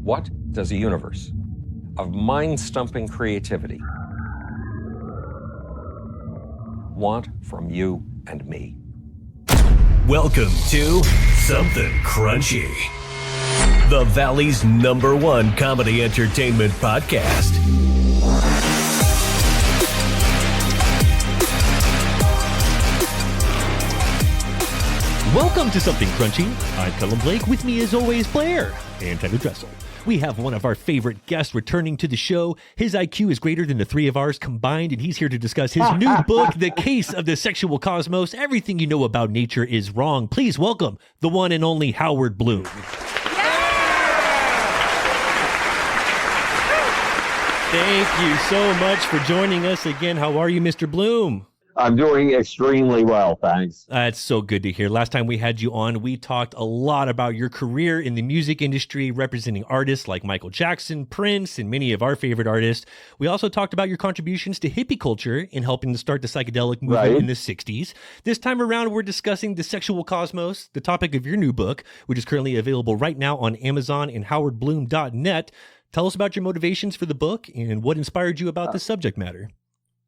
What does a universe of mind-stumping creativity want from you and me? Welcome to Something Crunchy, the Valley's #1 comedy entertainment podcast. Welcome to Something Crunchy. I'm Cullen Blake. With me, as always, Blair and Tyler Dressel. We have one of our favorite guests returning to the show. His IQ is greater than the three of ours combined, and he's here to discuss his new book, The Case of the Sexual Cosmos. Everything you know about nature is wrong. Please welcome the one and only Howard Bloom. Thank you so much for joining us again. How are you, Mr. Bloom? I'm doing extremely well, thanks. That's so good to hear. Last time we had you on, we talked a lot about your career in the music industry, representing artists like Michael Jackson, Prince, and many of our favorite artists. We also talked about your contributions to hippie culture in helping to start the psychedelic movement in the 60s. This time around, we're discussing the sexual cosmos, the topic of your new book, which is currently available right now on Amazon and howardbloom.net. Tell us about your motivations for the book and what inspired you about this subject matter.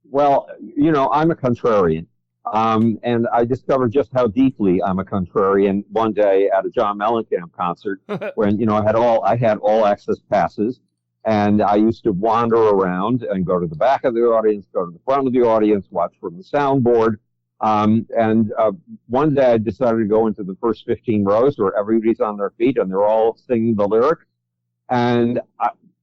Well, you know, I'm a contrarian, and I discovered just how deeply I'm a contrarian one day at a John Mellencamp concert when, you know, I had all access passes, and I used to wander around and go to the back of the audience, go to the front of the audience, watch from the soundboard. One day I decided to go into the first 15 rows where everybody's on their feet and they're all singing the lyrics, and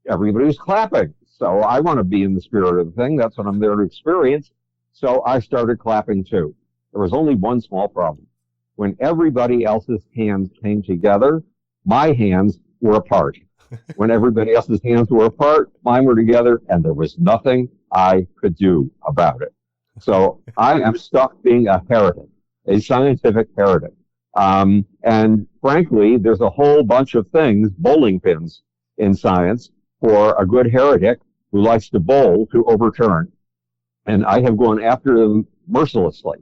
everybody was clapping. So I want to be in the spirit of the thing. That's what I'm there to experience. So I started clapping too. There was only one small problem. When everybody else's hands came together, my hands were apart. When everybody else's hands were apart, mine were together, and there was nothing I could do about it. So I am stuck being a heretic, a scientific heretic. And frankly, there's a whole bunch of things, bowling pins in science, for a good heretic who likes to bowl to overturn. And I have gone after them mercilessly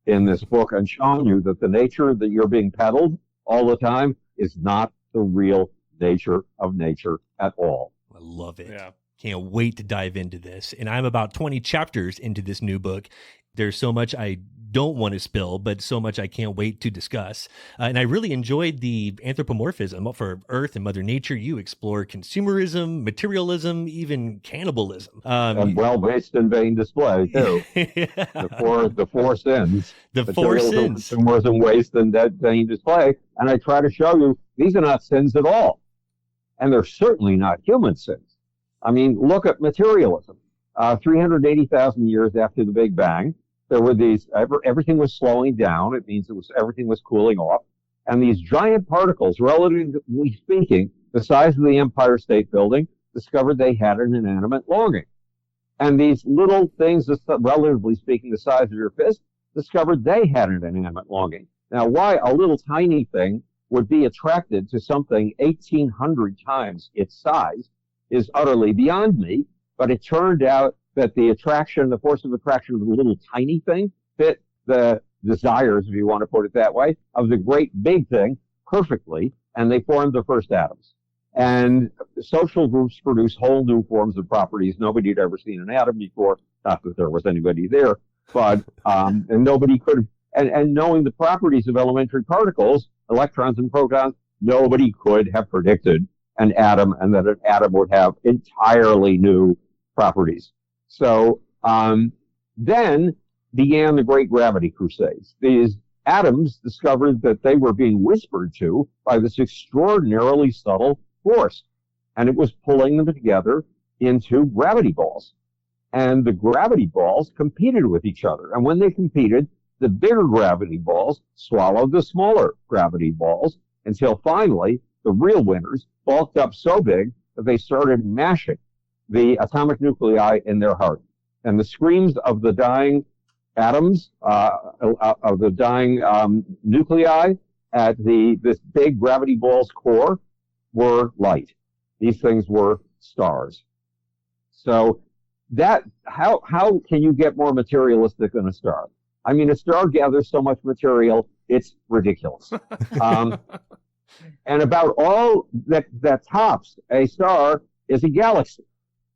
in this book and shown you that the nature that you're being peddled all the time is not the real nature of nature at all. I love it. Yeah. Can't wait to dive into this. And I'm about 20 chapters into this new book. There's so much I don't want to spill, but so much I can't wait to discuss. And I really enjoyed the anthropomorphism for Earth and Mother Nature. You explore consumerism, materialism, even cannibalism. And waste and vain display, too. The four sins. The four sins. Consumerism, waste, and vain display. And I try to show you these are not sins at all. And they're certainly not human sins. I mean, look at materialism. 380,000 years after the Big Bang, there were these, everything was slowing down. It means everything was cooling off. And these giant particles, relatively speaking, the size of the Empire State Building, discovered they had an inanimate longing. And these little things, relatively speaking, the size of your fist, discovered they had an inanimate longing. Now, why a little tiny thing would be attracted to something 1,800 times its size is utterly beyond me. But it turned out that the force of attraction of the little tiny thing fit the desires, if you want to put it that way, of the great big thing perfectly, and they formed the first atoms. And social groups produce whole new forms of properties. Nobody had ever seen an atom before, not that there was anybody there, but and nobody could, and knowing the properties of elementary particles, electrons and protons, nobody could have predicted an atom, and that an atom would have entirely new properties. So then began the Great Gravity Crusades. These atoms discovered that they were being whispered to by this extraordinarily subtle force, and it was pulling them together into gravity balls. And the gravity balls competed with each other. And when they competed, the bigger gravity balls swallowed the smaller gravity balls until finally the real winners bulked up so big that they started mashing the atomic nuclei in their heart. And the screams of the dying atoms, of the dying nuclei at this big gravity ball's core were light. These things were stars. So how can you get more materialistic than a star? I mean, a star gathers so much material, it's ridiculous. And about all that tops a star is a galaxy.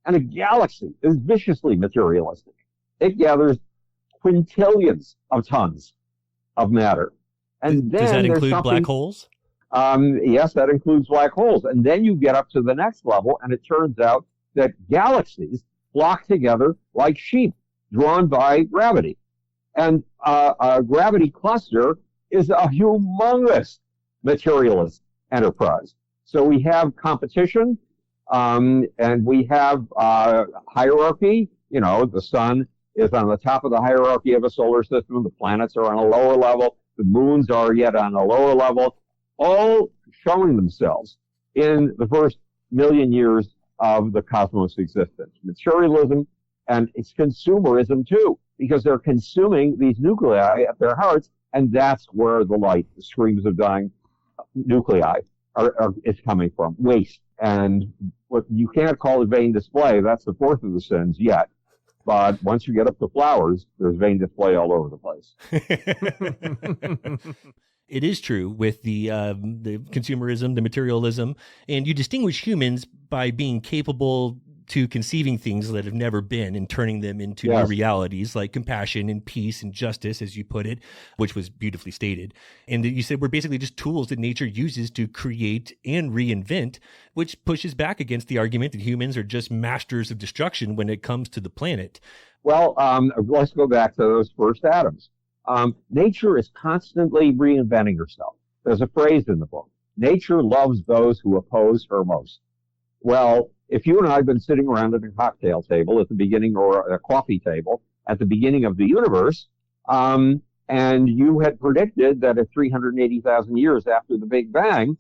And a galaxy is viciously materialistic. It gathers quintillions of tons of matter. And then does that include something, black holes? Yes, that includes black holes. And then you get up to the next level, and it turns out that galaxies flock together like sheep drawn by gravity. And a gravity cluster is a humongous materialist enterprise. So we have competition, and we have hierarchy. You know, the sun is on the top of the hierarchy of a solar system. The planets are on a lower level. The moons are yet on a lower level, all showing themselves in the first million years of the cosmos' existence. Materialism, and it's consumerism too, because they're consuming these nuclei at their hearts, and that's where the light, the screams of dying nuclei is coming from. Waste. And what you can't call it vain display, that's the fourth of the sins yet. But once you get up to flowers, there's vain display all over the place. It is true with the consumerism, the materialism, and you distinguish humans by being capable to conceiving things that have never been and turning them into new realities like compassion and peace and justice, as you put it, which was beautifully stated. And you said we're basically just tools that nature uses to create and reinvent, which pushes back against the argument that humans are just masters of destruction when it comes to the planet. Well, let's go back to those first atoms. Nature is constantly reinventing herself. There's a phrase in the book: nature loves those who oppose her most. Well, if you and I had been sitting around at a cocktail table at the beginning, or a coffee table at the beginning of the universe, and you had predicted that at 380,000 years after the Big Bang,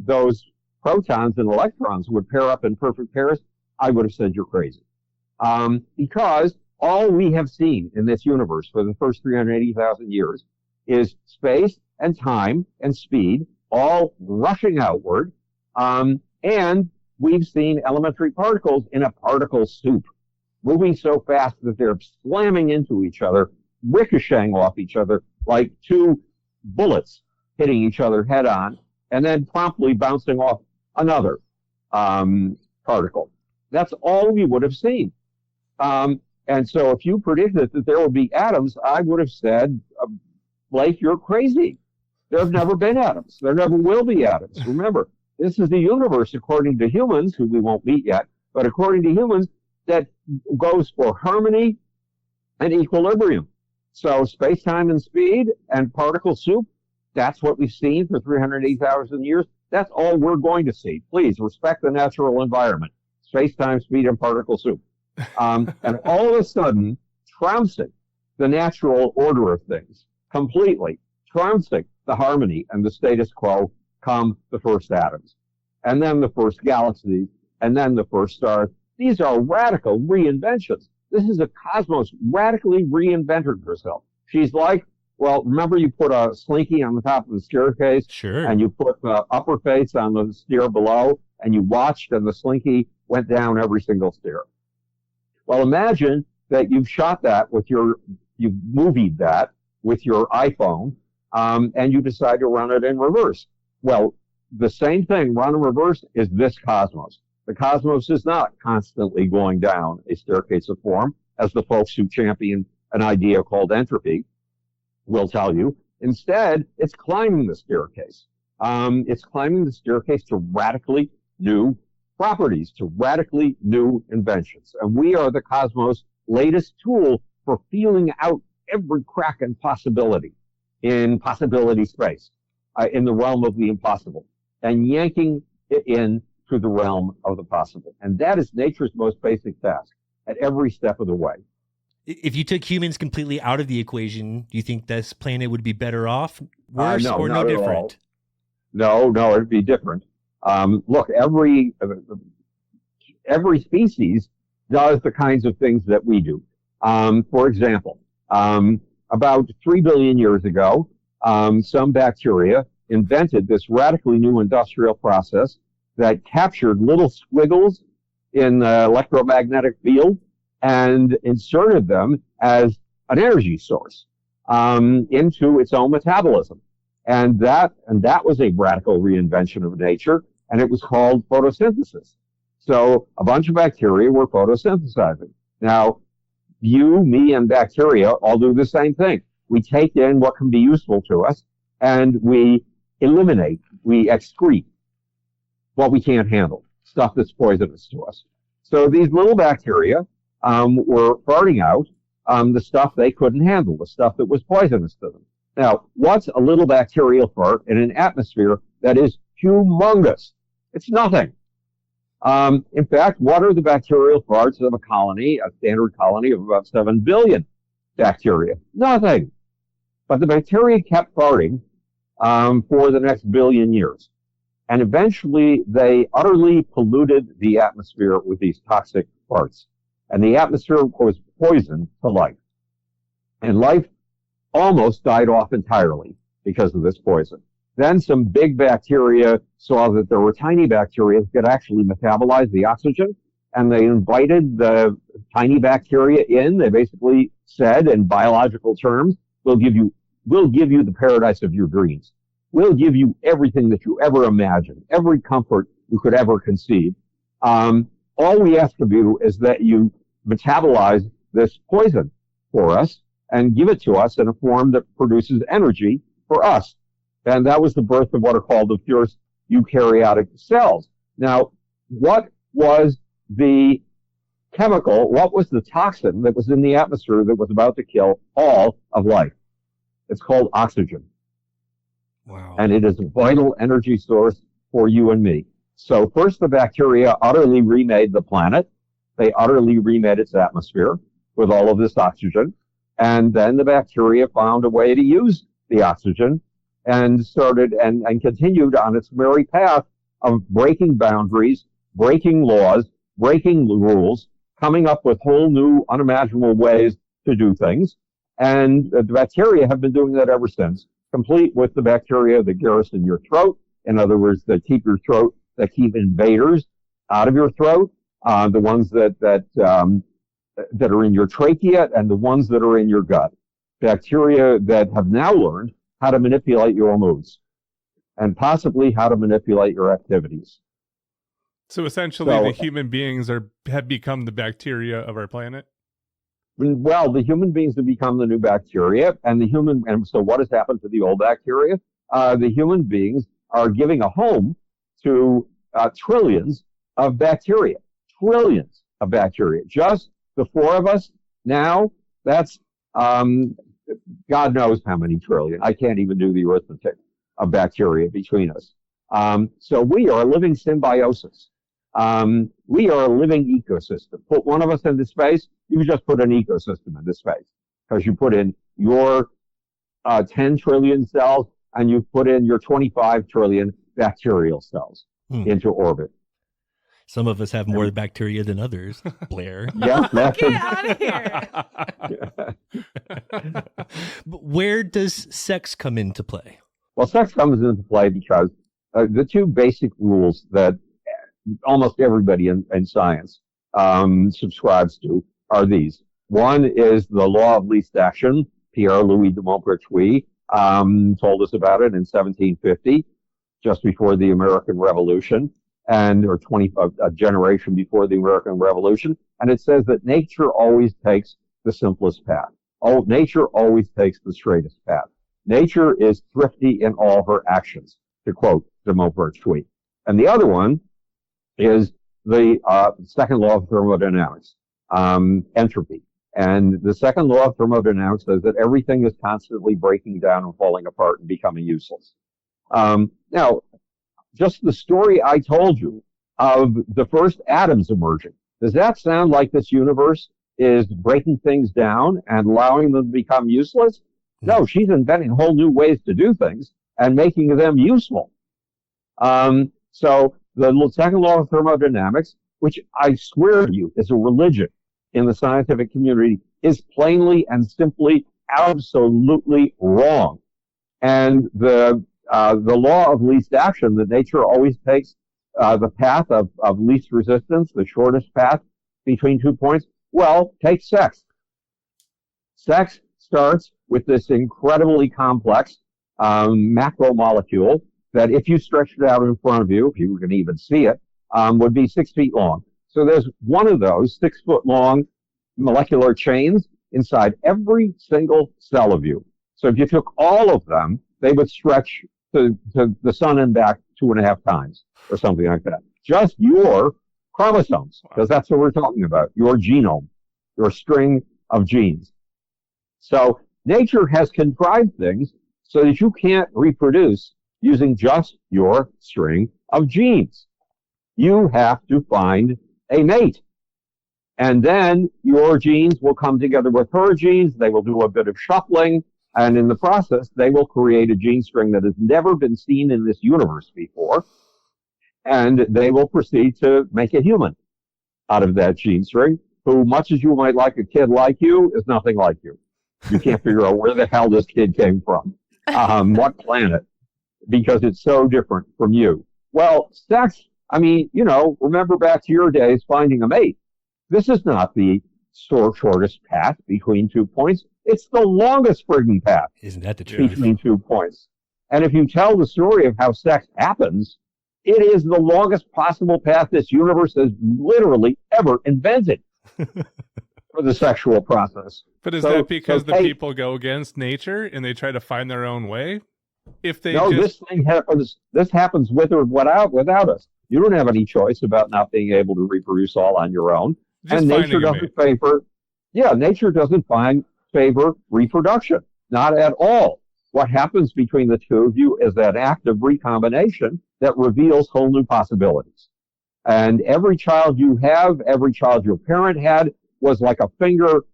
those protons and electrons would pair up in perfect pairs, I would have said you're crazy. Because all we have seen in this universe for the first 380,000 years is space and time and speed all rushing outward, and we've seen elementary particles in a particle soup, moving so fast that they're slamming into each other, ricocheting off each other like two bullets hitting each other head on, and then promptly bouncing off another particle. That's all we would have seen. And so if you predicted that there would be atoms, I would have said, Blake, you're crazy. There have never been atoms. There never will be atoms. Remember, this is the universe, according to humans, who we won't meet yet, but according to humans, that goes for harmony and equilibrium. So space-time and speed and particle soup, that's what we've seen for 380,000 years. That's all we're going to see. Please respect the natural environment. Space-time, speed, and particle soup. And all of a sudden, trouncing the natural order of things, completely trouncing the harmony and the status quo, come the first atoms, and then the first galaxies, and then the first stars. These are radical reinventions. This is a cosmos radically reinvented herself. She's like, well, remember you put a slinky on the top of the staircase? Sure. And you put the upper face on the stair below, and you watched, and the slinky went down every single stair. Well, imagine that you've shot that you've movied that with your iPhone, and you decide to run it in reverse. Well, the same thing run in reverse is this cosmos. The cosmos is not constantly going down a staircase of form, as the folks who champion an idea called entropy will tell you. Instead, it's climbing the staircase. It's climbing the staircase to radically new properties, to radically new inventions. And we are the cosmos' latest tool for feeling out every crack and possibility in possibility space, in the realm of the impossible, and yanking it in to the realm of the possible. And that is nature's most basic task at every step of the way. If you took humans completely out of the equation, do you think this planet would be better off, worse, or no different? No, it'd be different. Look, every species does the kinds of things that we do. For example, about 3 billion years ago, some bacteria invented this radically new industrial process that captured little squiggles in the electromagnetic field and inserted them as an energy source into its own metabolism. And that was a radical reinvention of nature, and it was called photosynthesis. So a bunch of bacteria were photosynthesizing. Now, you, me, and bacteria all do the same thing. We take in what can be useful to us, and we eliminate, we excrete what we can't handle, stuff that's poisonous to us. So these little bacteria were farting out the stuff they couldn't handle, the stuff that was poisonous to them. Now, what's a little bacterial fart in an atmosphere that is humongous? It's nothing. In fact, what are the bacterial farts of a colony, a standard colony of about 7 billion bacteria? Nothing. But the bacteria kept farting for the next billion years. And eventually, they utterly polluted the atmosphere with these toxic farts. And the atmosphere was poisoned to life. And life almost died off entirely because of this poison. Then some big bacteria saw that there were tiny bacteria that could actually metabolize the oxygen, and they invited the tiny bacteria in. They basically said, in biological terms, we'll give you the paradise of your dreams. We'll give you everything that you ever imagined, every comfort you could ever conceive. All we ask of you is that you metabolize this poison for us and give it to us in a form that produces energy for us. And that was the birth of what are called the first eukaryotic cells. Now, what was the chemical, what was the toxin that was in the atmosphere that was about to kill all of life? It's called oxygen. Wow. And it is a vital energy source for you and me. So first the bacteria utterly remade the planet. They utterly remade its atmosphere with all of this oxygen. And then the bacteria found a way to use the oxygen and started and continued on its merry path of breaking boundaries, breaking laws, breaking rules, coming up with whole new unimaginable ways to do things. And the bacteria have been doing that ever since, complete with the bacteria that garrison your throat. In other words, that keep your throat, that keep invaders out of your throat, the ones that are in your trachea and the ones that are in your gut. Bacteria that have now learned how to manipulate your moods and possibly how to manipulate your activities. So essentially, the human beings have become the bacteria of our planet? Well, the human beings have become the new bacteria, and so what has happened to the old bacteria? The human beings are giving a home to trillions of bacteria. Trillions of bacteria. Just the four of us now, that's God knows how many trillion. I can't even do the arithmetic of bacteria between us. So we are a living symbiosis. We are a living ecosystem. Put one of us into space, you just put an ecosystem into space. Because you put in your 10 trillion cells and you put in your 25 trillion bacterial cells into orbit. Some of us have more bacteria than others, Blair. Yeah, Get out of here. But where does sex come into play? Well, sex comes into play because the two basic rules that almost everybody in science subscribes to are these. One is the law of least action. Pierre-Louis de Maupertuis told us about it in 1750, just before the American Revolution, or a generation before the American Revolution. And it says that nature always takes the simplest path. Nature always takes the straightest path. Nature is thrifty in all her actions, to quote de Maupertuis. And the other one is the second law of thermodynamics, entropy. And the second law of thermodynamics says that everything is constantly breaking down and falling apart and becoming useless. Now, just the story I told you of the first atoms emerging, does that sound like this universe is breaking things down and allowing them to become useless? No, she's inventing whole new ways to do things and making them useful. So the second law of thermodynamics, which I swear to you is a religion in the scientific community, is plainly and simply absolutely wrong. And the law of least action, that nature always takes the path of least resistance, the shortest path between 2 points. Well, take sex. Sex starts with this incredibly complex macromolecule that if you stretched it out in front of you, if you can even see it, would be 6 feet long. So there's one of those 6 foot long molecular chains inside every single cell of you. So if you took all of them, they would stretch to the sun and back 2.5 times or something like that. Just your chromosomes, because that's what we're talking about, your genome, your string of genes. So nature has contrived things so that you can't reproduce using just your string of genes. You have to find a mate. And then your genes will come together with her genes. They will do a bit of shuffling. And in the process, they will create a gene string that has never been seen in this universe before. And they will proceed to make a human out of that gene string, who, much as you might like a kid like you, is nothing like you. You can't figure out where the hell this kid came from, what planet, because it's so different from you. Well, sex, I mean, you know, remember back to your days finding a mate. This is not the shortest path between 2 points. It's the longest frigging path. Isn't that the truth? Between 2 points. And if you tell the story of how sex happens, it is the longest possible path this universe has literally ever invented for the sexual process. But is that because the people go against nature and they try to find their own way? If they this happens with or without us. You don't have any choice about not being able to reproduce all on your own. And nature doesn't favor reproduction. Not at all. What happens between the two of you is that act of recombination that reveals whole new possibilities. And every child you have, every child your parent had, was like a finger.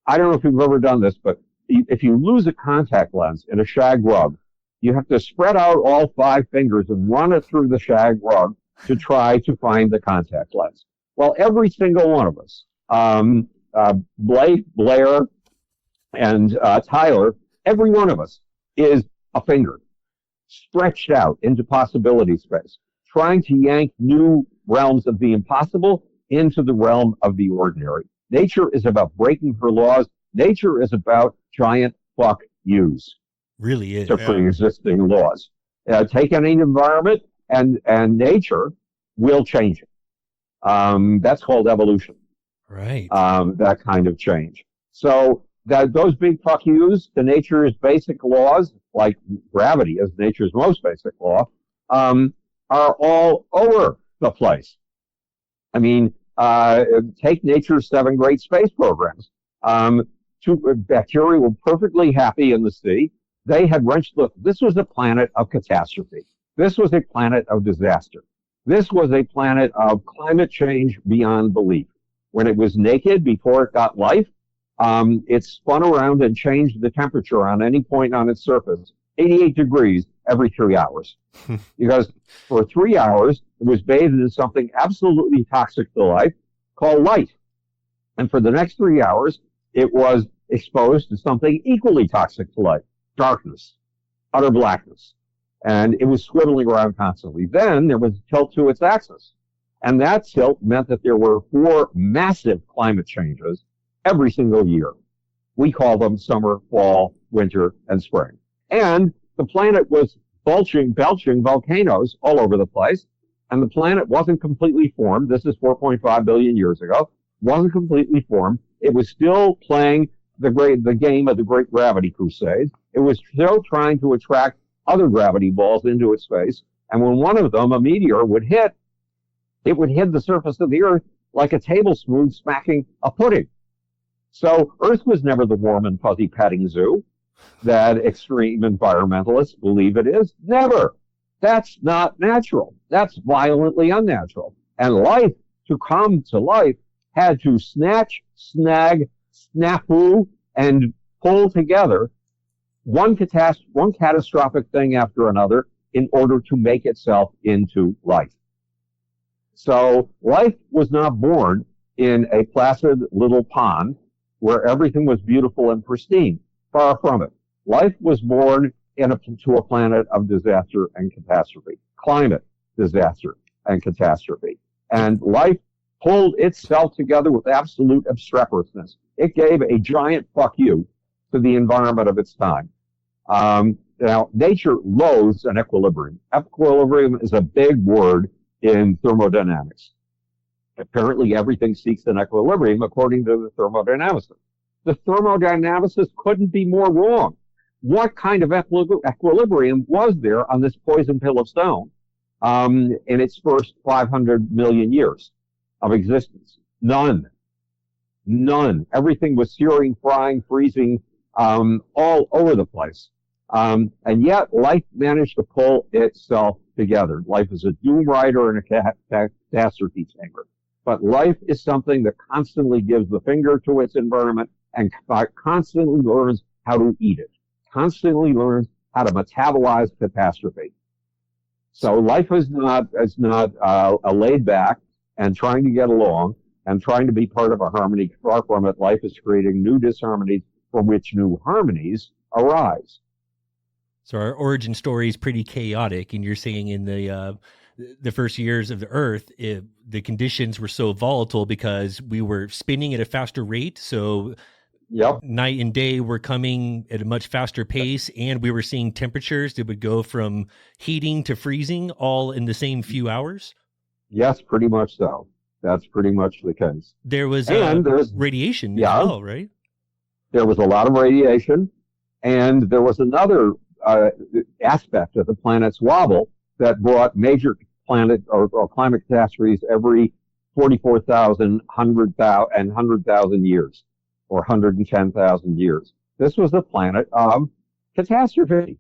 I don't know if you've ever done this, but if you lose a contact lens in a shag rug, you have to spread out all 5 fingers and run it through the shag rug to try to find the contact lens. Well, every single one of us, Blair, and Tyler, every one of us is a finger stretched out into possibility space, trying to yank new realms of the impossible into the realm of the ordinary. Nature is about breaking her laws. Nature is about giant fuck yous. Really is. To pre-existing laws. Take any environment and nature will change it. That's called evolution. Right. That kind of change. So those big fuck yous to nature's basic laws, like gravity is nature's most basic law, are all over the place. I mean, take nature's 7 great space programs. Bacteria were perfectly happy in the sea. They had look, this was a planet of catastrophe. This was a planet of disaster. This was a planet of climate change beyond belief. When it was naked before it got life, it spun around and changed the temperature on any point on its surface, 88 degrees every 3 hours. Because for 3 hours, it was bathed in something absolutely toxic to life called light. And for the next 3 hours, it was exposed to something equally toxic to life, darkness, utter blackness. And it was swiveling around constantly. Then there was a tilt to its axis. And that tilt meant that there were 4 massive climate changes every single year. We call them summer, fall, winter, and spring. And the planet was belching volcanoes all over the place. And the planet wasn't completely formed. This is 4.5 billion years ago. Wasn't completely formed. It was still playing the game of the Great Gravity Crusade. It was still trying to attract other gravity balls into its space. And when one of them, a meteor, would hit, it would hit the surface of the Earth like a tablespoon smacking a pudding. So Earth was never the warm and fuzzy petting zoo that extreme environmentalists believe it is. Never. That's not natural. That's violently unnatural. And life, to come to life, had to snatch, snag, snafu, and pull together one catastrophic thing after another in order to make itself into life. So life was not born in a placid little pond where everything was beautiful and pristine. Far from it. Life was born to a planet of disaster and catastrophe. Climate disaster and catastrophe. And life pulled itself together with absolute obstreperousness. It gave a giant fuck you to the environment of its time. Now, nature loathes an equilibrium. Equilibrium is a big word in thermodynamics. Apparently, everything seeks an equilibrium according to the thermodynamicist. The thermodynamicist couldn't be more wrong. What kind of equilibrium was there on this poison pill of stone in its first 500 million years of existence? None. Everything was searing, frying, freezing, all over the place. And yet life managed to pull itself together. Life is a doom rider and a catastrophe taker. But life is something that constantly gives the finger to its environment and constantly learns how to eat it, constantly learns how to metabolize catastrophe. So life is not a laid back and trying to get along and trying to be part of a harmony. Far from it, life is creating new disharmonies from which new harmonies arise. So our origin story is pretty chaotic, and you're saying in the first years of the Earth, the conditions were so volatile because we were spinning at a faster rate. So yep. Night and day were coming at a much faster pace, and we were seeing temperatures that would go from heating to freezing all in the same few hours. Yes, pretty much so. That's pretty much the case. There was radiation as well, right? There was a lot of radiation, and there was another aspect of the planet's wobble that brought major planet or climate catastrophes every 44,000, 100,000, and 100,000 years, or 110,000 years. This was the planet of catastrophe.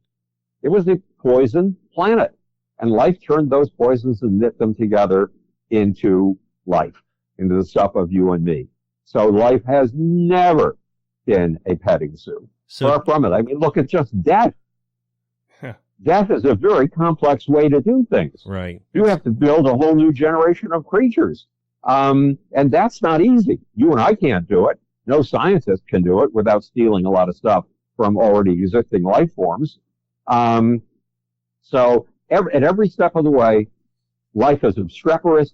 It was a poison planet, and life turned those poisons and knit them together into life, into the stuff of you and me. So life has never been a petting zoo. Far from it. I mean, look at just death. Death is a very complex way to do things. Right. You have to build a whole new generation of creatures. And that's not easy. You and I can't do it. No scientist can do it without stealing a lot of stuff from already existing life forms. So at every step of the way, life is obstreperous.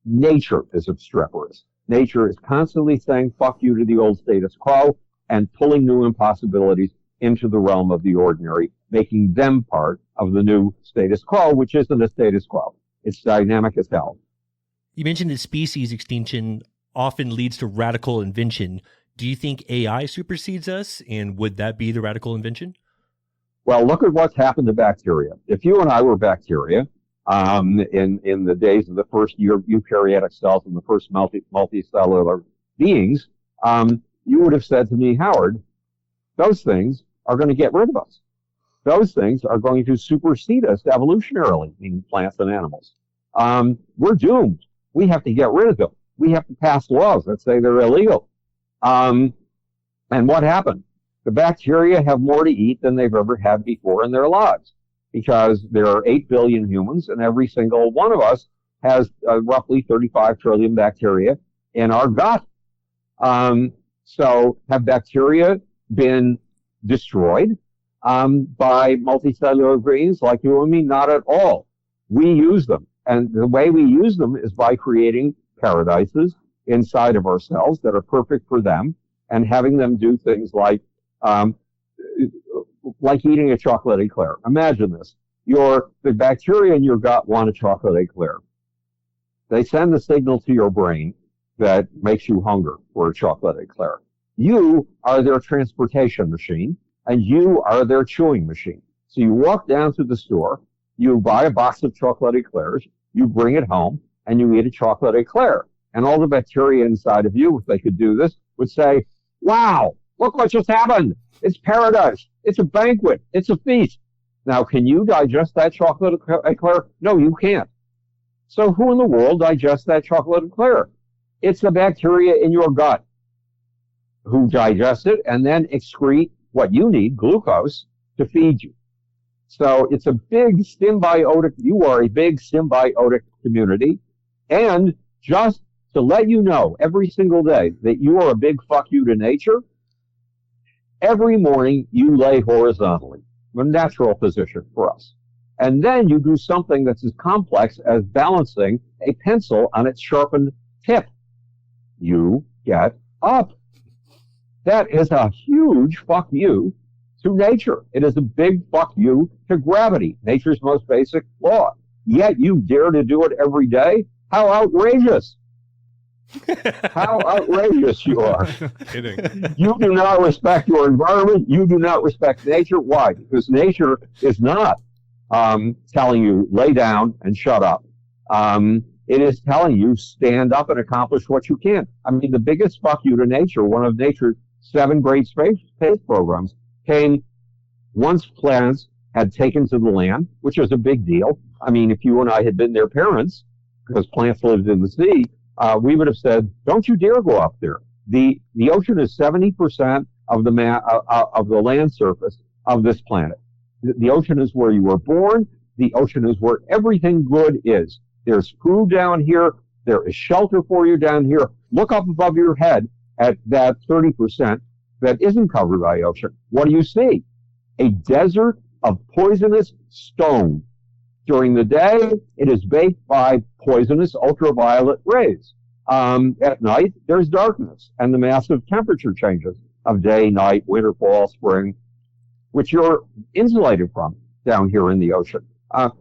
Nature is obstreperous. Nature is constantly saying, fuck you to the old status quo and pulling new impossibilities into the realm of the ordinary, making them part of the new status quo, which isn't a status quo. It's dynamic as hell. You mentioned that species extinction often leads to radical invention. Do you think AI supersedes us, and would that be the radical invention? Well, look at what's happened to bacteria. If you and I were bacteria, in the days of the first eukaryotic cells and the first multicellular beings, you would have said to me, Howard, those things are going to get rid of us. Those things are going to supersede us evolutionarily, meaning plants and animals. We're doomed. We have to get rid of them. We have to pass laws that say they're illegal. And what happened? The bacteria have more to eat than they've ever had before in their lives, because there are 8 billion humans, and every single one of us has roughly 35 trillion bacteria in our gut. So have bacteria been destroyed by multicellular beings like you and me? Not at all. We use them. And the way we use them is by creating paradises inside of ourselves that are perfect for them and having them do things like eating a chocolate eclair. Imagine this. The bacteria in your gut want a chocolate eclair. They send the signal to your brain that makes you hunger for a chocolate eclair. You are their transportation machine, and you are their chewing machine. So you walk down to the store, you buy a box of chocolate eclairs, you bring it home, and you eat a chocolate eclair. And all the bacteria inside of you, if they could do this, would say, wow, look what just happened. It's paradise. It's a banquet. It's a feast. Now, can you digest that chocolate eclair? No, you can't. So who in the world digests that chocolate eclair? It's the bacteria in your gut who digest it and then excrete what you need, glucose, to feed you. So it's a big symbiotic, you are a big symbiotic community. And just to let you know every single day that you are a big fuck you to nature, every morning you lay horizontally, a natural position for us. And then you do something that's as complex as balancing a pencil on its sharpened tip. You get up. That is a huge fuck you to nature. It is a big fuck you to gravity, nature's most basic law. Yet you dare to do it every day? How outrageous. How outrageous you are. Kidding. You do not respect your environment. You do not respect nature. Why? Because nature is not telling you lay down and shut up. It is telling you stand up and accomplish what you can. I mean, the biggest fuck you to nature, one of nature's 7 great space programs, came once plants had taken to the land, which was a big deal. I mean, if you and I had been their parents, because plants lived in the sea, we would have said, don't you dare go up there. The ocean is 70% of the land surface of this planet. The ocean is where you were born. The ocean is where everything good is. There's food down here. There is shelter for you down here. Look up above your head at that 30% that isn't covered by ocean. What do you see? A desert of poisonous stone. During the day, it is baked by poisonous ultraviolet rays. At night, there's darkness and the massive temperature changes of day, night, winter, fall, spring, which you're insulated from down here in the ocean.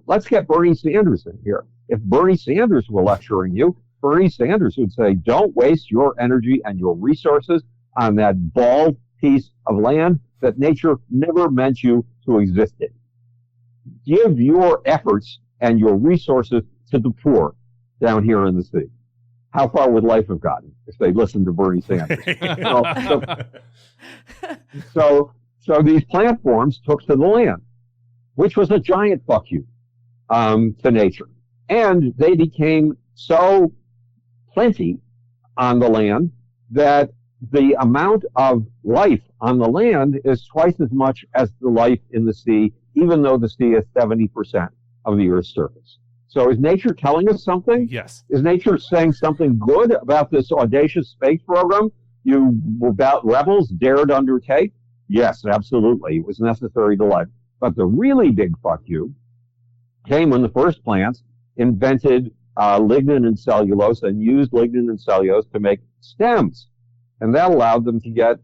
Let's get Bernie Sanders in here. If Bernie Sanders were lecturing you, Bernie Sanders would say, don't waste your energy and your resources on that bald piece of land that nature never meant you to exist in. Give your efforts and your resources to the poor down here in the sea. How far would life have gotten if they listened to Bernie Sanders? So these plant forms took to the land, which was a giant fuck you to nature. And they became so plenty on the land that the amount of life on the land is twice as much as the life in the sea, even though the sea is 70% of the Earth's surface. So is nature telling us something? Yes. Is nature saying something good about this audacious space program you rebels dared undertake? Yes, absolutely. It was necessary to life. But the really big fuck you came when the first plants invented lignin and cellulose and used lignin and cellulose to make stems. And that allowed them to get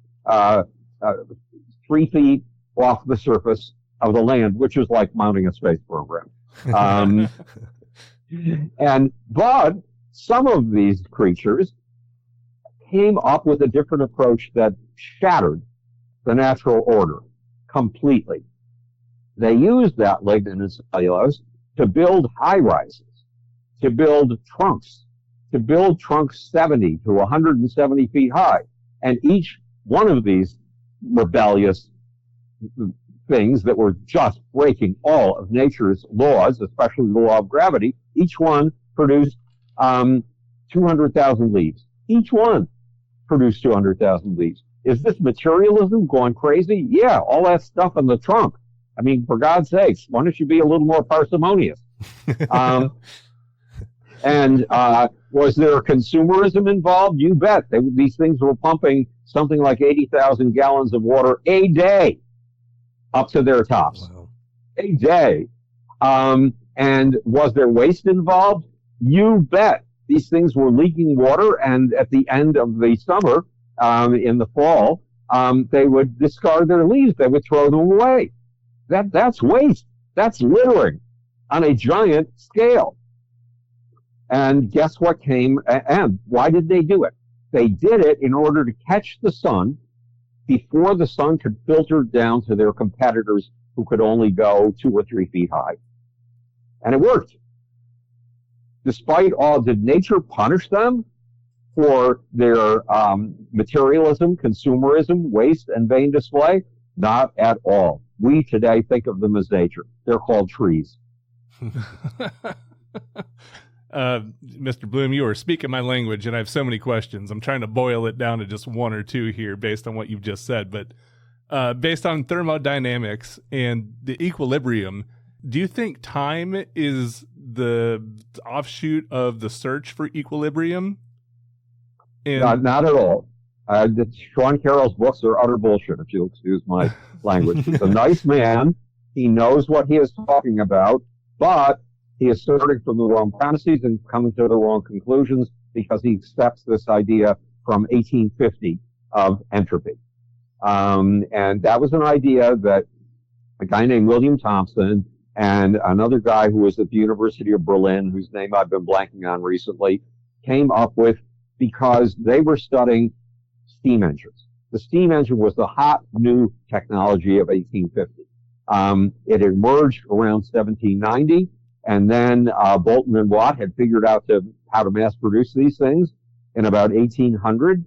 3 feet off the surface of the land, which is like mounting a space program. But some of these creatures came up with a different approach that shattered the natural order completely. They used that lignin and cellulose to build high rises, to build trunks 70 to 170 feet high. And each one of these rebellious things that were just breaking all of nature's laws, especially the law of gravity, each one produced 200,000 leaves. Each one produced 200,000 leaves. Is this materialism going crazy? Yeah, all that stuff in the trunk. I mean, for God's sakes, why don't you be a little more parsimonious? Was there consumerism involved? You bet. These things were pumping something like 80,000 gallons of water a day up to their tops. Wow. A day. And was there waste involved? You bet. These things were leaking water, and at the end of the summer, in the fall, they would discard their leaves. They would throw them away. That's waste. That's littering on a giant scale. And guess what came, and why did they do it? They did it in order to catch the sun before the sun could filter down to their competitors who could only go 2 or 3 feet high. And it worked. Despite all, did nature punish them for their materialism, consumerism, waste, and vain display? Not at all. We today think of them as nature. They're called trees. Mr. Bloom, you are speaking my language, and I have so many questions. I'm trying to boil it down to just 1 or 2 here based on what you've just said. But based on thermodynamics and the equilibrium, do you think time is the offshoot of the search for equilibrium? Not at all. Sean Carroll's books are utter bullshit, if you'll excuse my language. He's a nice man. He knows what he is talking about, but he is starting from the wrong premises and coming to the wrong conclusions because he accepts this idea from 1850 of entropy. And that was an idea that a guy named William Thomson and another guy who was at the University of Berlin, whose name I've been blanking on recently, came up with because they were studying steam engines. The steam engine was the hot new technology of 1850. It emerged around 1790, and then Boulton and Watt had figured out how to mass produce these things in about 1800.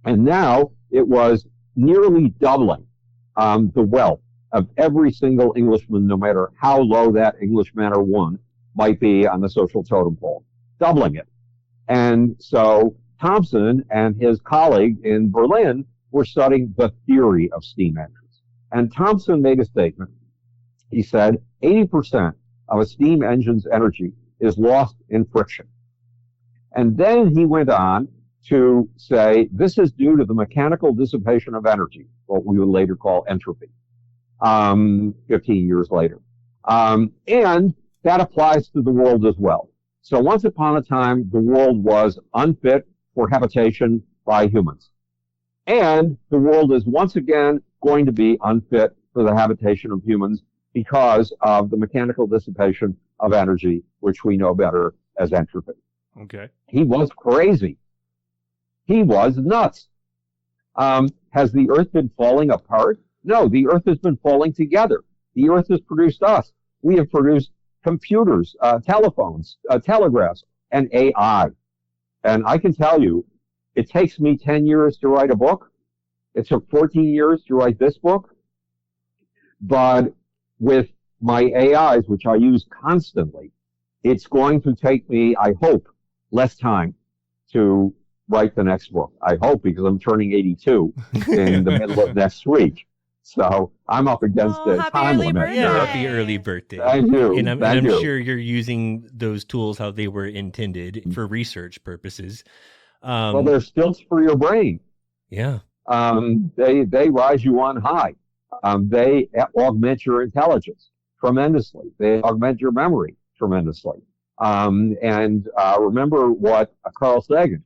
And now it was nearly doubling the wealth of every single Englishman, no matter how low that Englishman or one might be on the social totem pole, doubling it. And so Thomson and his colleague in Berlin were studying the theory of steam engines. And Thomson made a statement. He said 80% of a steam engine's energy is lost in friction. And then he went on to say this is due to the mechanical dissipation of energy, what we would later call entropy, 15 years later. And that applies to the world as well. So once upon a time, the world was unfit for habitation by humans. And the world is once again going to be unfit for the habitation of humans because of the mechanical dissipation of energy, which we know better as entropy. Okay. He was crazy. He was nuts. Has the earth been falling apart? No, the earth has been falling together. The earth has produced us. We have produced computers, telephones, telegraphs, and AI. And I can tell you, it takes me 10 years to write a book. It took 14 years to write this book. But with my AIs, which I use constantly, it's going to take me, I hope, less time to write the next book. I hope, because I'm turning 82 in the middle of next week. So I'm up against the time limit. Yeah, happy early birthday. Thank you. And I'm sure you're using those tools how they were intended for research purposes. Well, they're stilts for your brain. Yeah. They rise you on high. They augment your intelligence tremendously. They augment your memory tremendously. Remember what Carl Sagan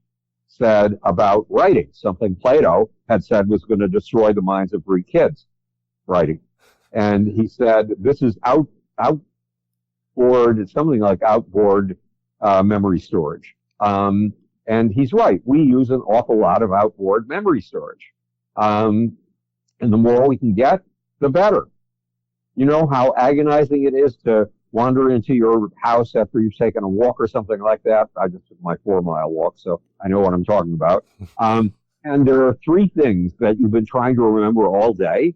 said about writing, something Plato had said was going to destroy the minds of Greek kids, writing. And he said, this is outboard, something like outboard memory storage. And he's right. We use an awful lot of outboard memory storage. And the more we can get, the better. You know how agonizing it is to wander into your house after you've taken a walk or something like that? I just took my 4-mile walk, so I know what I'm talking about. And there are 3 things that you've been trying to remember all day,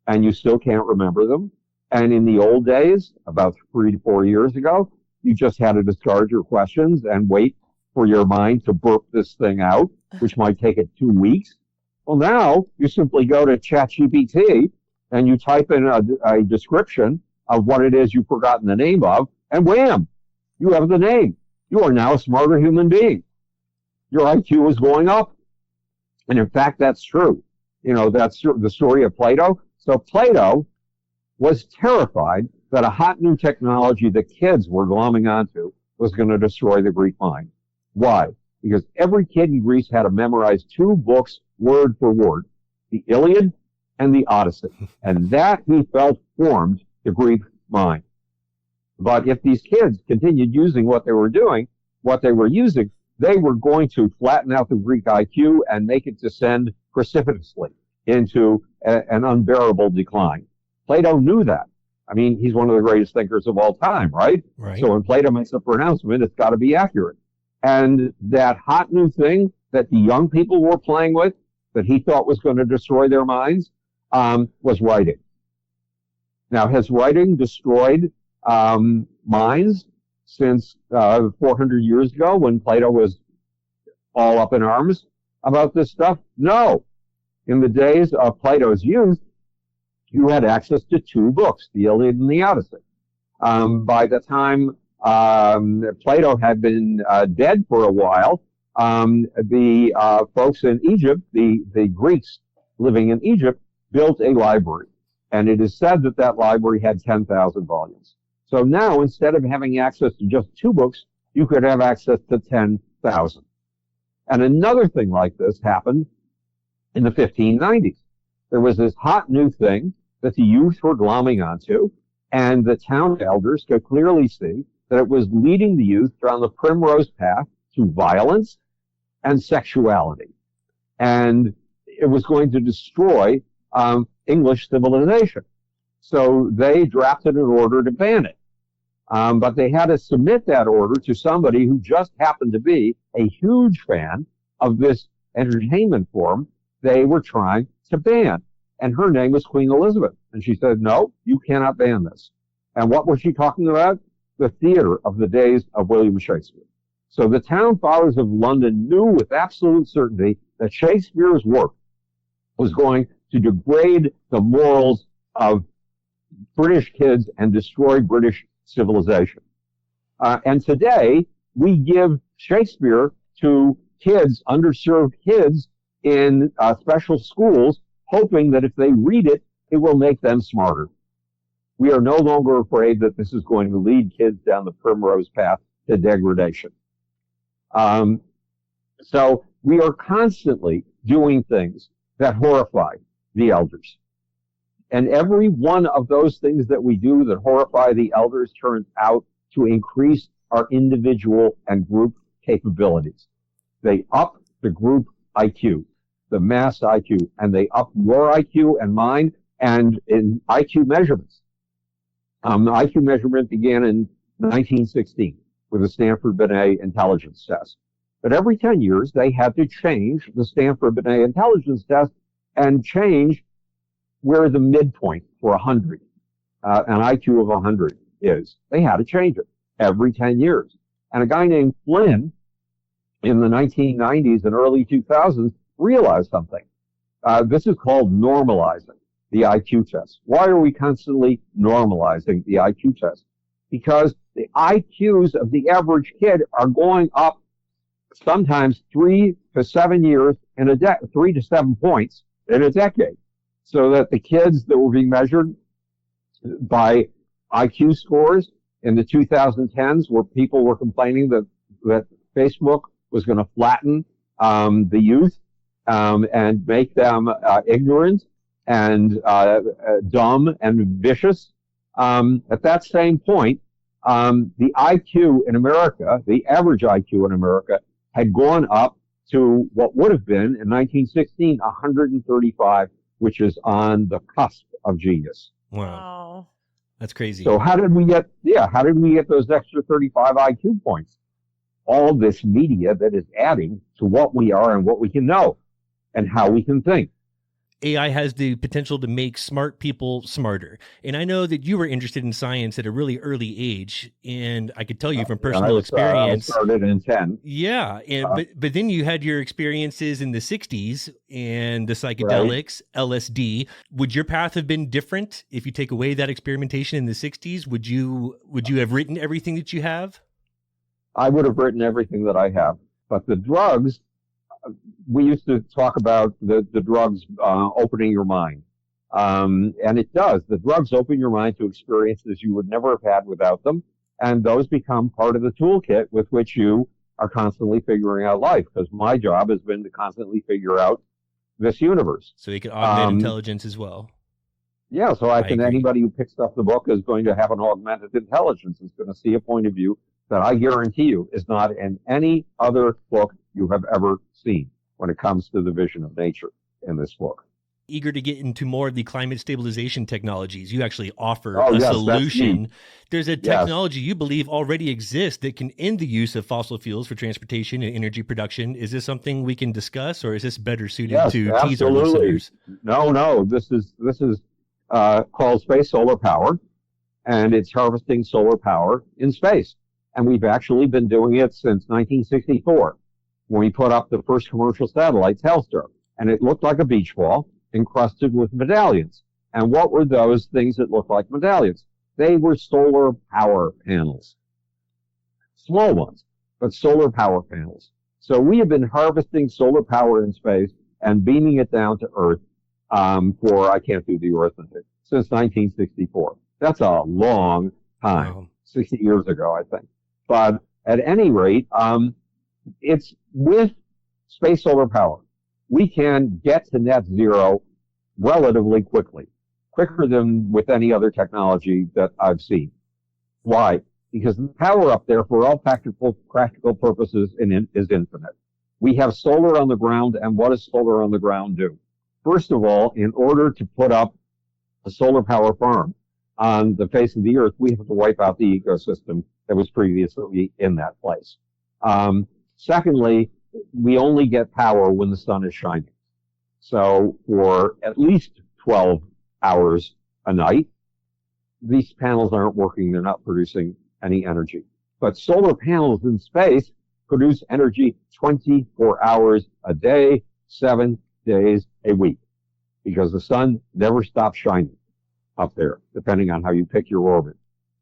and you still can't remember them. And in the old days, about 3 to 4 years ago, you just had to discard your questions and wait for your mind to burp this thing out, which might take it 2 weeks. Well, now you simply go to ChatGPT and you type in a description of what it is you've forgotten the name of, and wham, you have the name. You are now a smarter human being. Your IQ is going up. And in fact, that's true. You know, that's the story of Plato. So Plato was terrified that a hot new technology that kids were glomming onto was going to destroy the Greek mind. Why? Because every kid in Greece had to memorize 2 books word for word, the Iliad and the Odyssey. And that, he felt, formed the Greek mind. But if these kids continued using what they were using, they were going to flatten out the Greek IQ and make it descend precipitously into an unbearable decline. Plato knew that. I mean, he's one of the greatest thinkers of all time, right? So when Plato makes a pronouncement, it's got to be accurate. And that hot new thing that the young people were playing with, that he thought was going to destroy their minds, was writing. Now, has writing destroyed minds since 400 years ago when Plato was all up in arms about this stuff? No. In the days of Plato's youth, you had access to 2 books, the Iliad and the Odyssey. By the time Plato had been dead for a while, the folks in Egypt, the Greeks living in Egypt, built a library. And it is said that that library had 10,000 volumes. So now, instead of having access to just 2 books, you could have access to 10,000. And another thing like this happened in the 1590s. There was this hot new thing that the youth were glomming onto, and the town elders could clearly see that it was leading the youth down the primrose path to violence and sexuality. And it was going to destroy English civilization. So they drafted an order to ban it. But they had to submit that order to somebody who just happened to be a huge fan of this entertainment form they were trying to ban. And her name was Queen Elizabeth. And she said, no, you cannot ban this. And what was she talking about? The theater of the days of William Shakespeare. So the town fathers of London knew with absolute certainty that Shakespeare's work was going to degrade the morals of British kids and destroy British civilization. And today, we give Shakespeare to kids, underserved kids in special schools, hoping that if they read it, it will make them smarter. We are no longer afraid that this is going to lead kids down the primrose path to degradation. So we are constantly doing things that horrify the elders. And every one of those things that we do that horrify the elders turns out to increase our individual and group capabilities. They up the group IQ, the mass IQ, and they up your IQ and mine, and in IQ measurements. The IQ measurement began in 1916 with the Stanford-Binet intelligence test. But every 10 years, they had to change the Stanford-Binet intelligence test and change where the midpoint for 100, an IQ of 100 is. They had to change it every 10 years. And a guy named Flynn in the 1990s and early 2000s realized something. This is called normalizing the IQ test. Why are we constantly normalizing the IQ test? Because the IQs of the average kid are going up sometimes 3 to 7 years in a 3 to 7 points in a decade. So that the kids that were being measured by IQ scores in the 2010s, where people were complaining that Facebook was going to flatten the youth and make them ignorant and dumb and vicious. At that same point, the IQ in America, the average IQ in America, had gone up to what would have been in 1916 135, which is on the cusp of genius. Wow. That's crazy. So how did we get those extra 35 IQ points? All this media that is adding to what we are and what we can know and how we can think. AI has the potential to make smart people smarter. And I know that you were interested in science at a really early age. And I could tell you from personal experience. I started in 10. Yeah. And, but then you had your experiences in the 60s and the psychedelics, right. LSD. Would your path have been different if you take away that experimentation in the 60s? Would you have written everything that you have? I would have written everything that I have. But the drugs, we used to talk about the drugs opening your mind. And it does. The drugs open your mind to experiences you would never have had without them. And those become part of the toolkit with which you are constantly figuring out life. Because my job has been to constantly figure out this universe. So you can augment intelligence as well. Yeah, so anybody who picks up the book is going to have an augmented intelligence. Is going to see a point of view that I guarantee you is not in any other book you have ever seen when it comes to the vision of nature in this book. Eager to get into more of the climate stabilization technologies. You actually offer a solution. There's a technology you believe already exists that can end the use of fossil fuels for transportation and energy production. Is this something we can discuss, or is this better suited to tease our listeners? No. This is called space solar power, and it's harvesting solar power in space. And we've actually been doing it since 1964. When we put up the first commercial satellite, Telstar, and it looked like a beach ball encrusted with medallions. And what were those things that looked like medallions? They were solar power panels. Small ones, but solar power panels. So we have been harvesting solar power in space and beaming it down to Earth I can't do the arithmetic, since 1964. That's a long time, wow. 60 years ago, I think. But at any rate, it's with space solar power, we can get to net zero relatively quickly, quicker than with any other technology that I've seen. Why? Because the power up there for all practical purposes is infinite. We have solar on the ground, and what does solar on the ground do? First of all, in order to put up a solar power farm on the face of the earth, we have to wipe out the ecosystem that was previously in that place. Secondly, we only get power when the sun is shining. So for at least 12 hours a night, these panels aren't working. They're not producing any energy. But solar panels in space produce energy 24 hours a day, 7 days a week, because the sun never stops shining up there, depending on how you pick your orbit.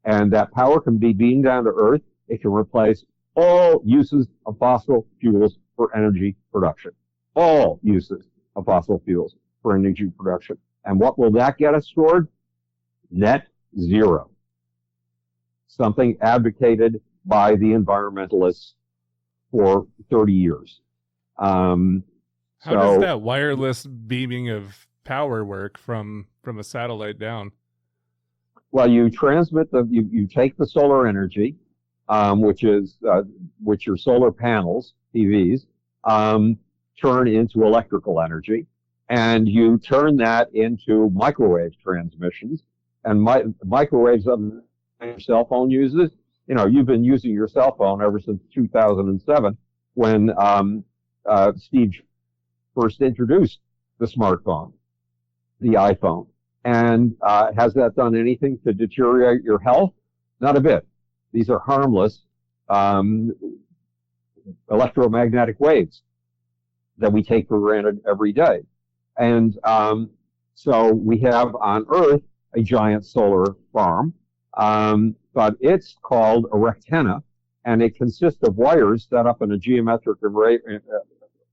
And that power can be beamed down to Earth. It can replace all uses of fossil fuels for energy production. All uses of fossil fuels for energy production. And what will that get us toward? Net zero. Something advocated by the environmentalists for 30 years. How does that wireless beaming of power work from a satellite down? Well, you transmit you take the solar energy, which your solar panels, PVs, turn into electrical energy, and you turn that into microwave transmissions, and microwaves of your cell phone uses. You know, you've been using your cell phone ever since 2007 when Steve first introduced the smartphone, the iPhone. And has that done anything to deteriorate your health? Not a bit. These are harmless electromagnetic waves that we take for granted every day. And so we have on Earth a giant solar farm, but it's called a rectenna, and it consists of wires set up in a geometric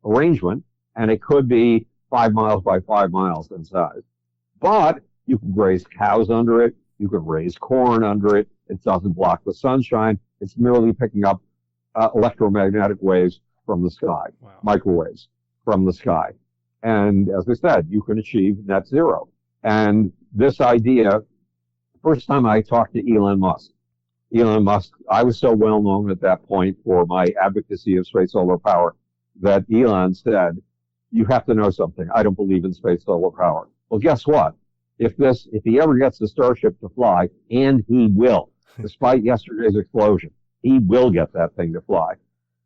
arrangement, and it could be 5 miles by 5 miles in size. But you can raise cows under it. You can raise corn under it. It doesn't block the sunshine. It's merely picking up electromagnetic waves from the sky, wow, microwaves from the sky. And as I said, you can achieve net zero. And this idea, first time I talked to Elon Musk, I was so well known at that point for my advocacy of space solar power that Elon said, you have to know something. I don't believe in space solar power. Well, guess what? If he ever gets the Starship to fly, and he will, despite yesterday's explosion, he will get that thing to fly.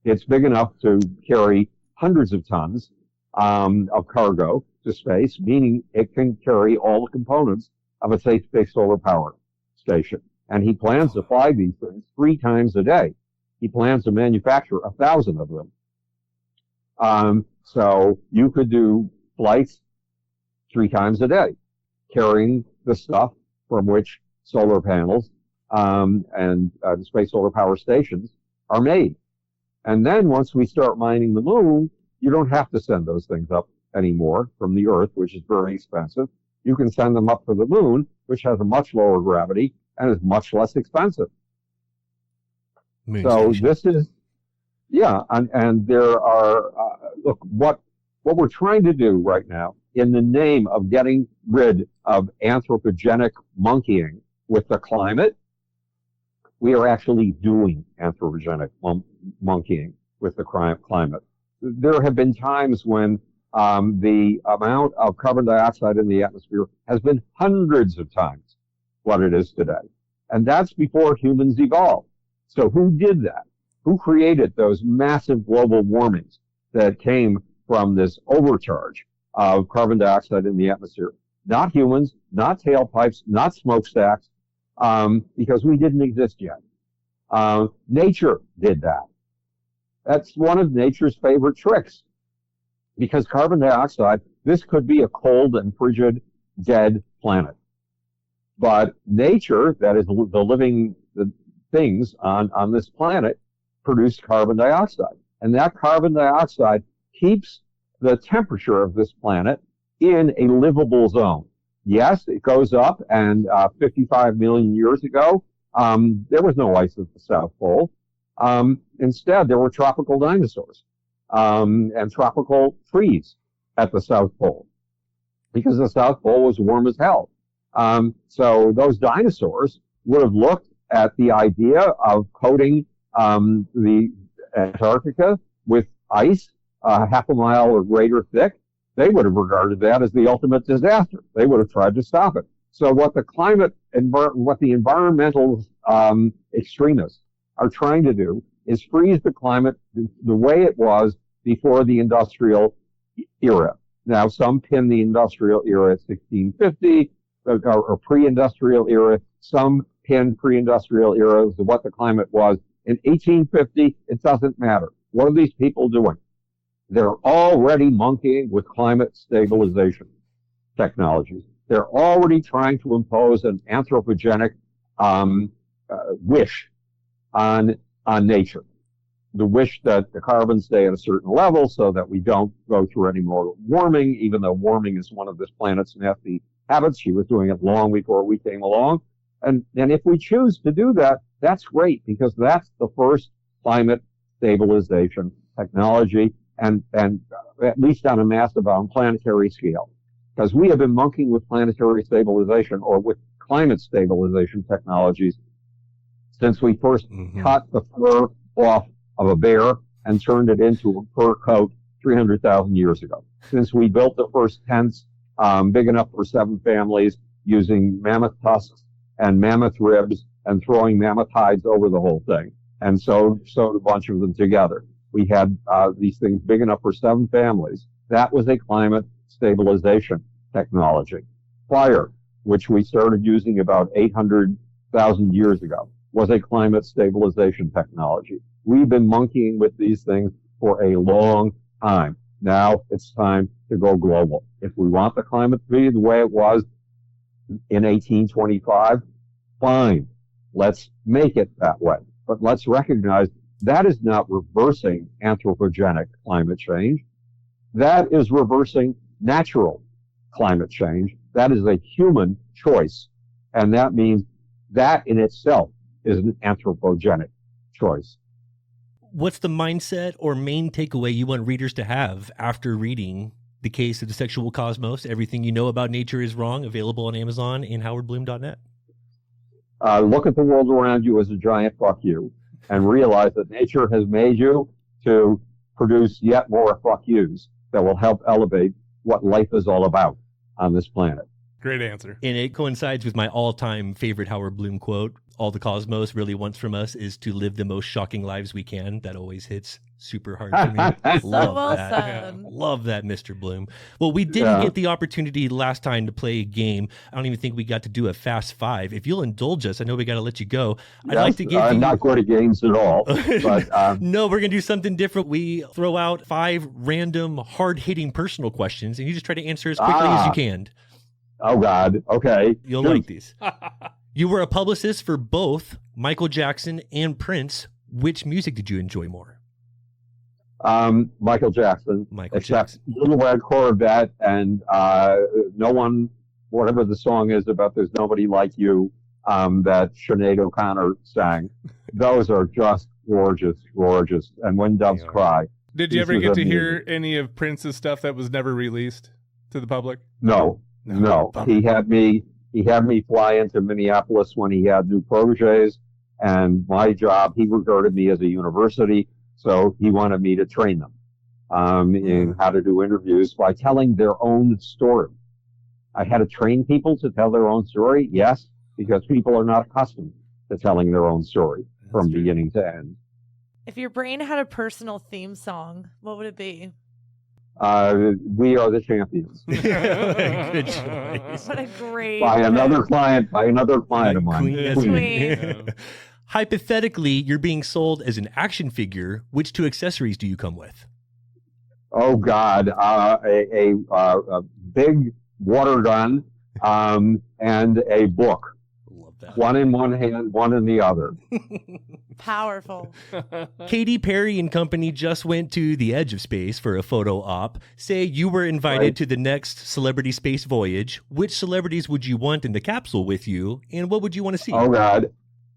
It's big enough to carry hundreds of tons of cargo to space, meaning it can carry all the components of a space solar power station. And he plans to fly these things 3 times a day. He plans to manufacture 1,000 of them. So you could do flights 3 times a day, carrying the stuff from which solar panels and the space solar power stations are made. And then once we start mining the moon, you don't have to send those things up anymore from the Earth, which is very expensive. You can send them up to the moon, which has a much lower gravity and is much less expensive. So this is, yeah, and there are, look, what we're trying to do right now in the name of getting rid of anthropogenic monkeying with the climate, we are actually doing anthropogenic monkeying with the climate. There have been times when the amount of carbon dioxide in the atmosphere has been hundreds of times what it is today. And that's before humans evolved. So who did that? Who created those massive global warmings that came from this overcharge of carbon dioxide in the atmosphere? Not humans, not tailpipes, not smokestacks, because we didn't exist yet. Nature did that. That's one of nature's favorite tricks. Because carbon dioxide, this could be a cold and frigid, dead planet. But nature, that is the living things on this planet, produced carbon dioxide. And that carbon dioxide keeps the temperature of this planet in a livable zone. Yes, it goes up, and 55 million years ago, there was no ice at the South Pole. Instead, there were tropical dinosaurs and tropical trees at the South Pole. because the South Pole was warm as hell. So those dinosaurs would have looked at the idea of coating the Antarctica with ice half a mile or greater thick. They would have regarded that as the ultimate disaster. They would have tried to stop it. So what the environmental extremists are trying to do is freeze the climate the way it was before the industrial era. Now, some pin the industrial era at 1650 or pre-industrial era. Some pin pre-industrial era as to what the climate was. In 1850, it doesn't matter. What are these people doing? They're already monkeying with climate stabilization technologies. They're already trying to impose an anthropogenic wish on nature. The wish that the carbon stay at a certain level so that we don't go through any more warming, even though warming is one of this planet's nasty habits. She was doing it long before we came along. And if we choose to do that, that's great, because that's the first climate stabilization technology, and at least on a massive planetary scale. Because we have been monkeying with planetary stabilization or with climate stabilization technologies since we first cut the fur off of a bear and turned it into a fur coat 300,000 years ago. Since we built the first tents big enough for 7 families using mammoth tusks and mammoth ribs and throwing mammoth hides over the whole thing, and sewed a bunch of them together. We had these things big enough for 7 families. That was a climate stabilization technology. Fire, which we started using about 800,000 years ago, was a climate stabilization technology. We've been monkeying with these things for a long time. Now it's time to go global. If we want the climate to be the way it was in 1825, fine. Let's make it that way. But let's recognize that is not reversing anthropogenic climate change. That is reversing natural climate change. That is a human choice. And that means that in itself is an anthropogenic choice. What's the mindset or main takeaway you want readers to have after reading The Case of the Sexual Cosmos? Everything you know about nature is wrong, available on Amazon and howardbloom.net. Look at the world around you as a giant fuck you, and realize that nature has made you to produce yet more fuck yous that will help elevate what life is all about on this planet. Great answer. And it coincides with my all-time favorite Howard Bloom quote. All the cosmos really wants from us is to live the most shocking lives we can. That always hits super hard for me. Love well that. said. Love that, Mr. Bloom. Well, we didn't get the opportunity last time to play a game. I don't even think we got to do a Fast Five. If you'll indulge us, I know we got to let you go. I'd like to give you... I'm not good at games at all. But, no, we're going to do something different. We throw out 5 random, hard-hitting personal questions, and you just try to answer as quickly as you can. Oh, God. Okay. You'll like these. You were a publicist for both Michael Jackson and Prince. Which music did you enjoy more? Michael Jackson. Michael Jackson. Little Red Corvette and No One, whatever the song is about There's Nobody Like You that Sinead O'Connor sang. Those are just gorgeous, gorgeous. And When Doves Cry. Did you ever get to hear any of Prince's stuff that was never released to the public? No. He had me fly into Minneapolis when he had new proteges, and my job, he regarded me as a university, so he wanted me to train them in how to do interviews by telling their own story. I had to train people to tell their own story, yes, because people are not accustomed to telling their own story from beginning to end. If your brain had a personal theme song, what would it be? We Are the Champions. Good choice. What a great... By another client of mine. Queen. Hypothetically, you're being sold as an action figure. Which 2 accessories do you come with? Oh, God. A big water gun and a book. Love that. One in one hand, one in the other. Powerful. Katy Perry and company just went to the edge of space for a photo op. Say you were invited to the next celebrity space voyage. Which celebrities would you want in the capsule with you, and what would you want to see? Oh, God.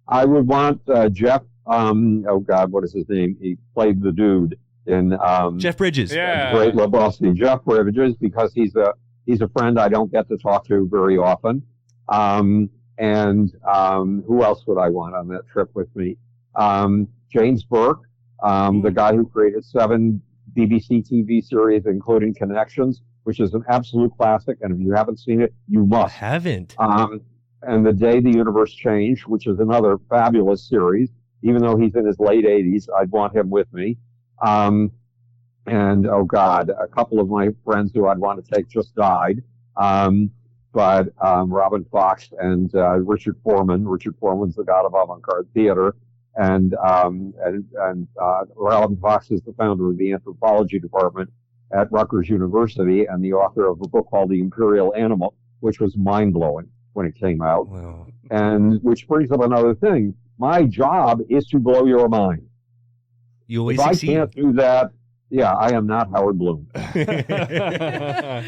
I would want Jeff, what is his name? He played the dude in... Jeff Bridges. Yeah. Great Lebowski. Jeff Bridges, because he's He's a friend I don't get to talk to very often. Who else would I want on that trip with me? James Burke, the guy who created 7 BBC TV series, including Connections, which is an absolute classic. And if you haven't seen it, you must. I haven't. And The Day the Universe Changed, which is another fabulous series. Even though he's in his late 80s, I'd want him with me. Oh God, a couple of my friends who I'd want to take just died. Robin Fox and Richard Foreman. Richard Foreman's the god of avant-garde theater. And Robin Fox is the founder of the anthropology department at Rutgers University and the author of a book called The Imperial Animal, which was mind-blowing when it came out. Wow. And which brings up another thing. My job is to blow your mind. You always If succeed. I can't do that, I am not Howard Bloom.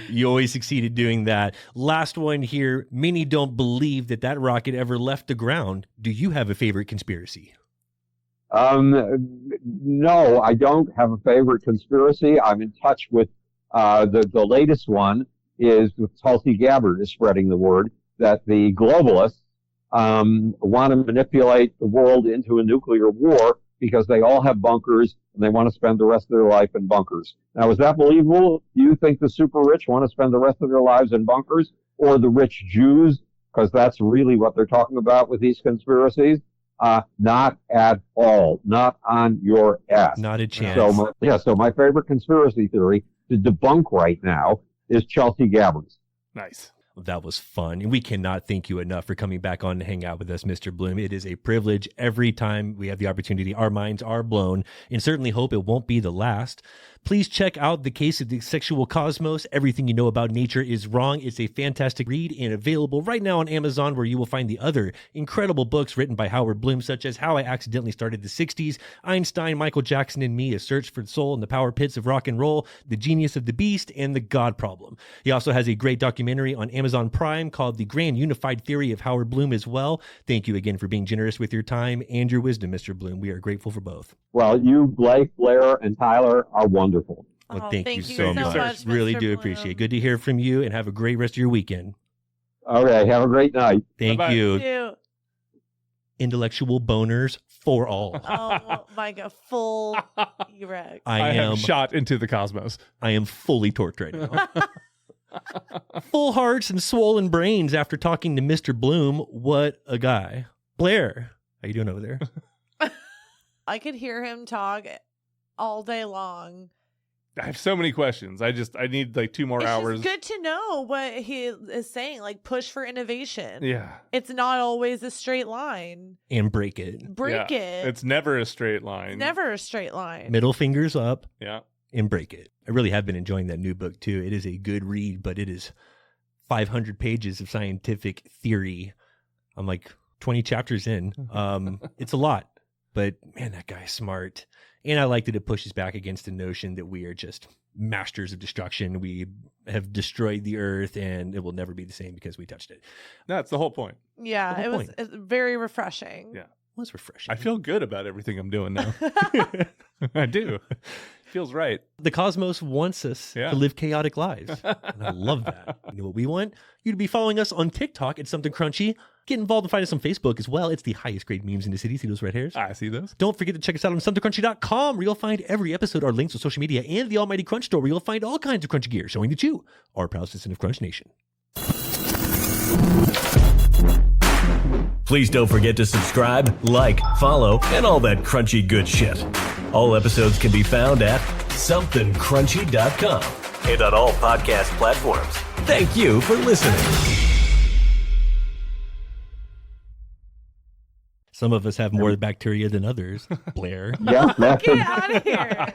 You always succeeded doing that. Last one here. Many don't believe that rocket ever left the ground. Do you have a favorite conspiracy? No, I don't have a favorite conspiracy. I'm in touch with the latest one is with Tulsi Gabbard is spreading the word that the globalists want to manipulate the world into a nuclear war because they all have bunkers and they want to spend the rest of their life in bunkers. Now, is that believable? Do you think the super rich want to spend the rest of their lives in bunkers, or the rich Jews? Because that's really what they're talking about with these conspiracies. Not at all. Not on your ass. Not a chance. So my favorite conspiracy theory to debunk right now is Chelsea Gabbard's. Nice. That was fun. And we cannot thank you enough for coming back on to hang out with us, Mr. Bloom. It is a privilege every time we have the opportunity. Our minds are blown, and certainly hope it won't be the last. Please check out The Case of the Sexual Cosmos. Everything you know about nature is wrong. It's a fantastic read and available right now on Amazon, where you will find the other incredible books written by Howard Bloom, such as How I Accidentally Started the 60s, Einstein, Michael Jackson and Me, A Search for the Soul in the Power Pits of Rock and Roll, The Genius of the Beast, and The God Problem. He also has a great documentary on Amazon Prime called The Grand Unified Theory of Howard Bloom as well. Thank you again for being generous with your time and your wisdom, Mr. Bloom. We are grateful for both. Well, you, Blake, Blair, and Tyler are wonderful. Well, thank you so much. Really do appreciate it. Good to hear from you, and have a great rest of your weekend. Okay, have a great night. Thank Bye-bye. you. Intellectual boners for all. Oh my God, full erect. I am have shot into the cosmos. I am fully torqued right now. Full hearts and swollen brains after talking to Mr. Bloom. What a guy. Blair, how you doing over there? I could hear him talk all day long. I have so many questions. I need like 2 more hours. It's just good to know what he is saying, like push for innovation. Yeah. It's not always a straight line. And break it. Break Yeah. it. It's never a straight line. It's never a straight line. Middle fingers up Yeah. and break it. I really have been enjoying that new book too. It is a good read, but it is 500 pages of scientific theory. I'm like 20 chapters in. It's a lot, but man, that guy's smart. And I like that it pushes back against the notion that we are just masters of destruction. We have destroyed the earth and it will never be the same because we touched it. That's the whole point. Yeah, The it whole was point. it's very refreshing. Yeah. It was refreshing. I feel good about everything I'm doing now. I do. Feels right. The cosmos wants us Yeah. to live chaotic lives. And I love that. You know what we want? You to be following us on TikTok at Something Crunchy. Get involved and find us on Facebook as well. It's the highest grade memes in the city. See those red hairs? I see those. Don't forget to check us out on somethingcrunchy.com, where you'll find every episode, our links to social media, and the Almighty Crunch Store, where you'll find all kinds of crunchy gear showing that you are a proud citizen of Crunch Nation. Please don't forget to subscribe, like, follow, and all that crunchy good shit. All episodes can be found at somethingcrunchy.com and on all podcast platforms. Thank you for listening. Some of us have more bacteria than others. Blair. Yeah, Get out of here.